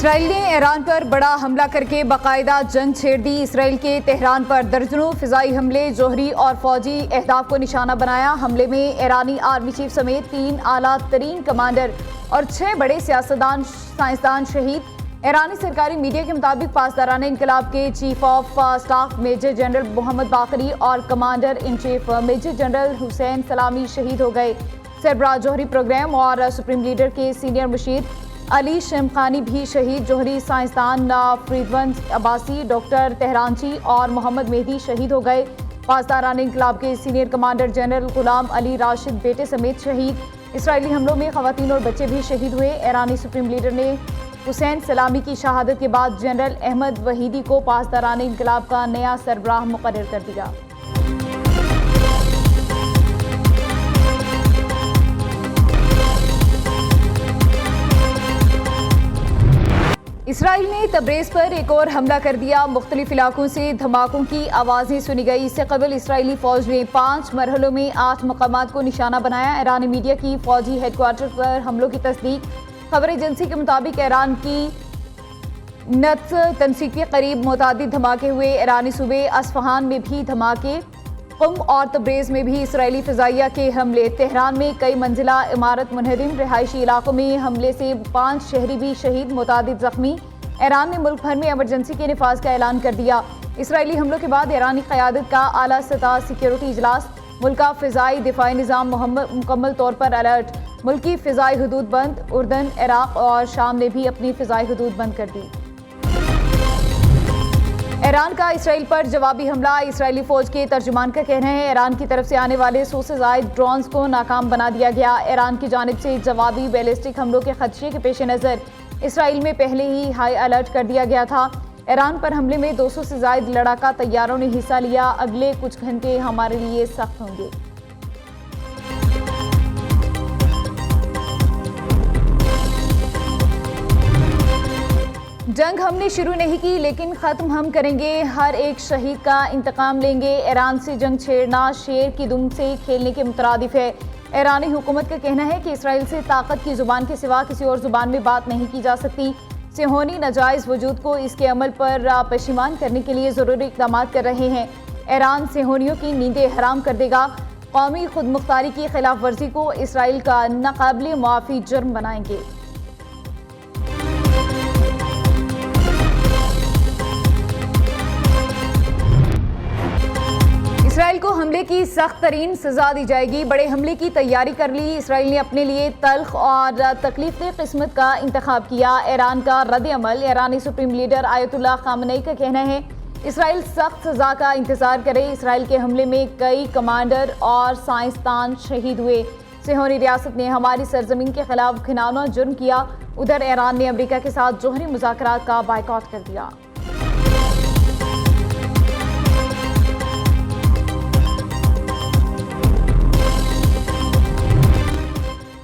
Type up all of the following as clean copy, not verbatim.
Israel ने Iran पर बड़ा हमला करके बाकायदा जंग छेड़ दी। इसराइल के तेहरान पर दर्जनों फिजाई हमले, जोहरी और फौजी अहदाफ को निशाना बनाया। हमले में ईरानी आर्मी चीफ समेत 3 आला तरीन कमांडर और 6 बड़े सियासतदान साइंसदान शहीद। ईरानी सरकारी मीडिया के मुताबिक पासदारान इनकलाब के chief of staff major general Mohammad Bagheri और commander in chief major general Hossein Salami शहीद हो गए। सरबराह जोहरी प्रोग्राम और सुप्रीम लीडर के सीनियर मुशीर अली शमखानी भी शहीद। जोहरी साइंसदान फरीदवंद अब्बासी, डॉक्टर तेहरानची और मोहम्मद मेहदी शहीद हो गए। पासदारान इनकलाब के senior commander general Ghulam Ali Rashid बेटे समेत शहीद। इसराइली हमलों में खवातीन और बच्चे भी शहीद हुए। ईरानी सुप्रीम लीडर ने हुसैन सलामी की शहादत के बाद जनरल अहमद वहीदी को पासदारान इनकलाब का नया सरबराह मुकर्रर कर दिया। इसराइल ने तब्रेज़ पर एक और हमला कर दिया। मुख्तलिफ इलाकों से धमाकों की आवाज़ें सुनी गई। इससे कबल इसराइली फ़ौज ने 5 मरहलों में 8 मकामात को निशाना बनाया। ईरानी मीडिया की फ़ौजी हेडक्वार्टर पर हमलों की तस्दीक। खबर एजेंसी के मुताबिक ईरान की नत्स तनसीब के करीब मुतादिद धमाके हुए। ईरानी सूबे अस्फहान में भी धमाके, कुम और तब्रेज़ में भी इसराइली फ़िज़ाइया के हमले। तेहरान में कई मंजिला इमारत मुनहदिम, रिहायशी इलाकों में हमले से 5 शहरी भी शहीद, मुतादिद ज़ख्मी। ईरान ने मुल्क भर में एमरजेंसी के निफाज का ऐलान कर दिया। इसराइली हमलों के बाद ईरानी क़यादत का आला सतह सिक्योरिटी इजलास। मुल्क का फ़िज़ाई दिफाई निज़ाम मुकम्मल तौर पर अलर्ट। मुल्क की फ़िज़ाई हदूद बंद। उर्दन, इराक़ और शाम ने भी अपनी फ़िज़ाई हदूद बंद कर दी। ईरान का इसराइल पर जवाबी हमला। इसराइली फ़ौज के तर्जुमान का कहना है ईरान की तरफ से आने वाले 100 से ज़ायद ड्रोन्स को नाकाम बना दिया गया। ईरान की जानिब से जवाबी बैलिस्टिक हमलों के खदशे के पेश नज़र इसराइल में पहले ही हाई अलर्ट कर दिया गया था। ईरान पर हमले में 200 से ज़ायद लड़ाका तैयारों ने हिस्सा लिया। अगले कुछ घंटे हमारे लिए सख्त होंगे। जंग हमने शुरू नहीं की, लेकिन ख़त्म हम करेंगे। हर एक शहीद का इंतकाम लेंगे। ईरान से जंग छेड़ना शेर की दुम से खेलने के मुतरादिफ है। ईरानी हुकूमत का कहना है कि इसराइल से ताकत की ज़ुबान के सिवा किसी और ज़ुबान में बात नहीं की जा सकती। सेहोनी नाजायज़ वजूद को इसके अमल पर पशिमान करने के लिए ज़रूरी इक़दाम कर रहे हैं। ईरान सेहोनियों की नींदें हराम कर देगा। कौमी खुद मुख्तारी की खिलाफ वर्जी को इसराइल का नाकाबिल मुआफ़ी जुर्म बनाएंगे। इसराइल को हमले की सख्त तरीन सजा दी जाएगी। बड़े हमले की तैयारी कर ली। इसराइल ने अपने लिए तल्ख और तकलीफ़ किस्मत का इंतखाब किया। ईरान का रद्द अमल। ईरानी सुप्रीम लीडर आयतुल्लाह खामनेई का कहना है इसराइल सख्त सजा का इंतज़ार करे। इसराइल के हमले में कई कमांडर और साइंसदान शहीद हुए। सेहोनी रियासत ने हमारी सरजमीन के खिलाफ घिनौना जुर्म किया। उधर ईरान ने अमेरिका के साथ जोहरी मुज़ाकरात का बायकॉट कर दिया।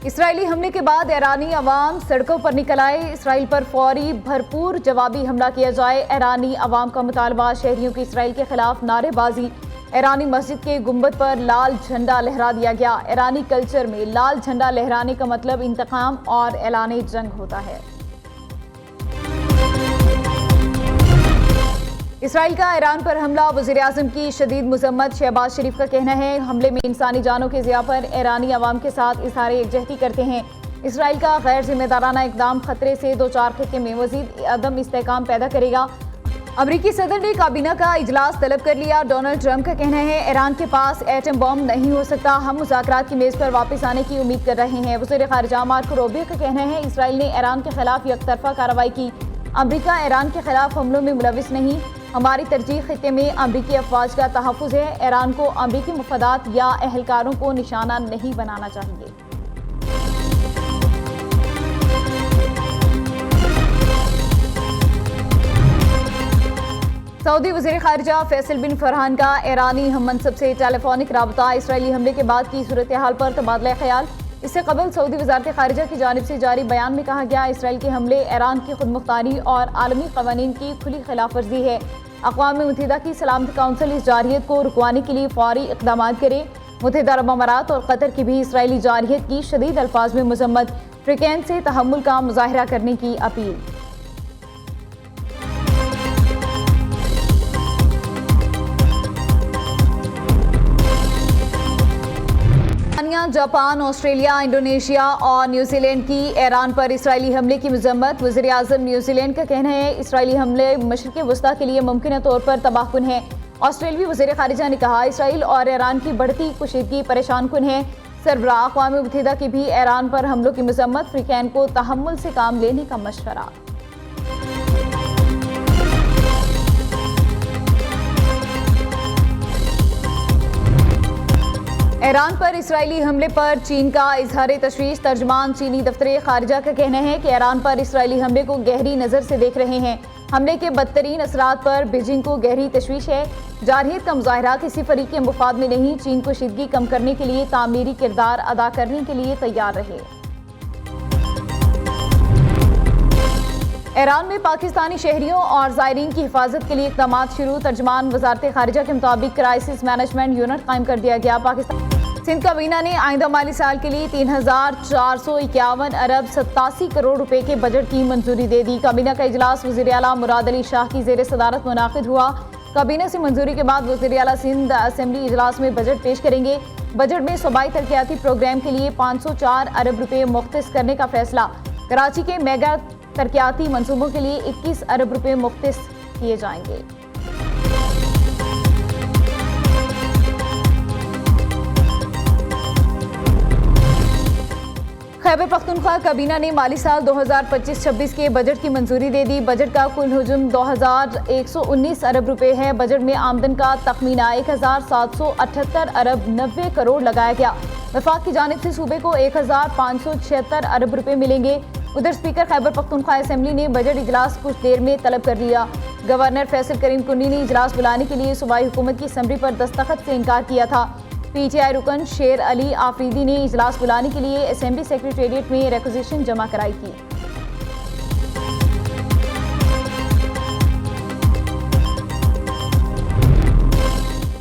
इसराइली हमले के बाद ईरानी अवाम सड़कों पर निकल आए। इसराइल पर फौरी भरपूर जवाबी हमला किया जाए। ईरानी अवाम का मुतालबा शहरियों की इसराइल के खिलाफ नारेबाजी। ईरानी मस्जिद के गुंबद पर लाल झंडा लहरा दिया गया। ईरानी कल्चर में लाल झंडा लहराने का मतलब इंतकाम और ऐलान जंग होता है। इसराइल का ईरान पर हमला। वज़ीर-ए-आज़म की शदीद मज़म्मत। शहबाज शरीफ का कहना है हमले में इंसानी जानों के ज़िया पर ईरानी अवाम के साथ इज़हार यकजहती करते हैं। इसराइल का गैर जिम्मेदाराना इक़दाम खतरे से 2-4 खित्ते में मज़ीद अदम इस्तेहकाम पैदा करेगा। अमरीकी सदर ने काबीना का इजलास तलब कर लिया। डोनाल्ड ट्रंप का कहना है ईरान के पास एटम बम नहीं हो सकता। हम मुज़ाकरात की मेज़ पर वापस आने की उम्मीद कर रहे हैं। वज़ीर ख़ारिजा मार्को रूबियो का कहना है इसराइल ने ईरान के खिलाफ यकतरफा कार्रवाई की। अमरीका ईरान के खिलाफ हमलों में मुलविस नहीं। हमारी तरजीह खित्ते में अमरीकी अफवाज का तहफ़्फ़ुज़ है। ईरान को अमरीकी मफादात या अहलकारों को निशाना नहीं बनाना चाहिए। सऊदी वज़ीर ख़ारिजा फैसल बिन फरहान का ईरानी हम मनसब से टेलीफोनिक राबता। इसराइली हमले के बाद की सूरत हाल पर तबादला ख्याल। इससे कबल सऊदी वज़ारत ख़ारिजा की जानिब से जारी बयान में कहा गया इसराइल के हमले ईरान की खुद मुख्तारी और आलमी क़वानीन की खुली खिलाफ वर्जी है। अक़वाम मुत्तहिदा की सलामती काउंसिल इस जारहियत को रुकवाने के लिए फ़ौरी इक़दाम करे। मुत्तहिदा अरब अमारात और कतर की भी इसराइली जारहियत की शदीद अल्फाज में मज़म्मत। फ्रिकैन से तहम्मुल का मुज़ाहिरा करने की अपील। दुनिया, जापान, ऑस्ट्रेलिया, इंडोनेशिया और न्यूजीलैंड की ईरान पर इसराइली हमले की मजम्मत। वज़ीर-ए-आज़म न्यूजीलैंड का कहना है इसराइली हमले मशरिक़ वस्ता के लिए मुमकिन तौर पर तबाहकुन है। ऑस्ट्रेलियावी वज़ीर ख़ारिजा ने कहा इसराइल और ईरान की बढ़ती कुशीदगी परेशान कुन है। सरबराह अक़वाम मुत्तहिदा की भी ईरान पर हमलों की मजम्मत, फ़रीक़ैन को तहम्मुल से काम लेने का मशवरा। ईरान पर इसराइली हमले पर चीन का इजहार तशवीश। तर्जमान चीनी दफ्तर खारिजा का कहना है कि ईरान पर इसराइली हमले को गहरी नज़र से देख रहे हैं। हमले के बदतरीन असरात पर बीजिंग को गहरी तशवीश है। जारहियत का मुजाहरा किसी फरीक के मुफाद में नहीं। चीन को शिदगी कम करने के लिए तामीरी किरदार अदा करने के लिए तैयार रहे। ईरान में पाकिस्तानी शहरियों और ज़ायरीन की हिफाजत के लिए इक़दाम शुरू। तर्जमान वज़ारत ख़ारिजा के मुताबिक क्राइसिस मैनेजमेंट यूनिट कायम कर दिया गया। पाकिस्तान सिंध काबीना ने आइंदा माली साल के लिए 3,451 अरब 87 करोड़ रुपए के बजट की मंजूरी दे दी। काबीना का इजलास वज़ीर आला मुराद अली शाह की ज़ेर सदारत मुनाक़िद हुआ। काबीना से मंजूरी के बाद वज़ीर आला सिंध असेंबली इजलास में बजट पेश करेंगे। बजट में सूबाई तरक्याती प्रोग्राम के लिए 504 अरब रुपए मुख्तस करने का फैसला। कराची के मेगा तरक्याती मंसूबों के लिए 21 अरब रुपए मुख्तस किए जाएंगे। खैबर पख्तूनख्वा काबीना ने माली साल 2025-26 के बजट की मंजूरी दे दी। बजट का कुल हुजूम 2,119 अरब रुपए है। बजट में आमदन का तखमीना 1,778 अरब 90 करोड़ लगाया गया। वफाक की जानिब से सूबे को 1,576 अरब रुपए मिलेंगे। उधर स्पीकर खैबर पख्तूनख्वा असेंबली ने बजट इजलास कुछ देर में तलब कर लिया। गवर्नर फैसल करीम कुन्नी ने इजलास बुलाने के लिए सूबाई हुकूमत की असम्बली पर दस्तखत से इनकार किया था। पीटीआई रुकन शेर अली आफरीदी ने इजलास बुलाने के लिए असेंबली सेक्रेटेरिएट में रिक्वेजिशन जमा कराई थी।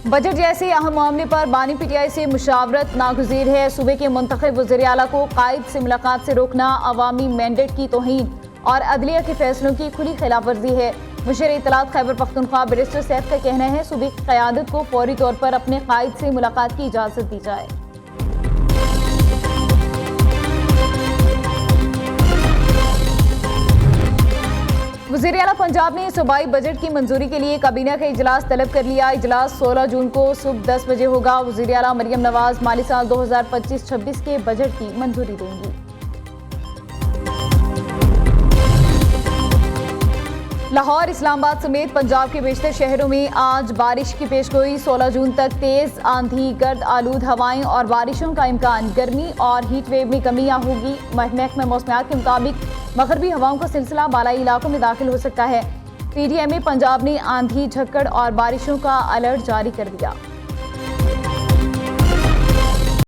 बजट जैसे अहम मामले पर बानी पीटीआई से मुशावरत नागुज़ीर है। सूबे के मुंतखब वज़ीर आला को कायद से मुलाकात से रोकना अवामी मैंडेट की तौहीन और अदलिया के फैसलों की खुली खिलाफ वर्जी है। मुशीर इत्तलात खैबर पख्तूनख्वा बैरिस्टर सैफ का कहना है सूबे की क़यादत को फौरी तौर पर अपने कायद से मुलाकात की इजाज़त दी जाए। वज़ीर आला पंजाब ने सूबाई बजट की मंजूरी के लिए काबीना का इजलास तलब कर लिया। इजलास 16 जून को सुबह 10 बजे होगा। वज़ीर आला मरियम नवाज माली साल 2025-26 के बजट की मंजूरी देंगी। लाहौर, इस्लामाबाद समेत पंजाब के बेशतर शहरों में आज बारिश की पेशगोई। 16 जून तक तेज़ आंधी, गर्द आलूद हवाएं और बारिशों का इम्कान। गर्मी और हीट वेव में कमियां होगी। महकमा मौसमियात के मुताबिक मगरबी हवाओं का सिलसिला बालाई इलाकों में दाखिल हो सकता है। पीडीएमए पंजाब ने आंधी, झक्कड़ और बारिशों का अलर्ट जारी कर दिया।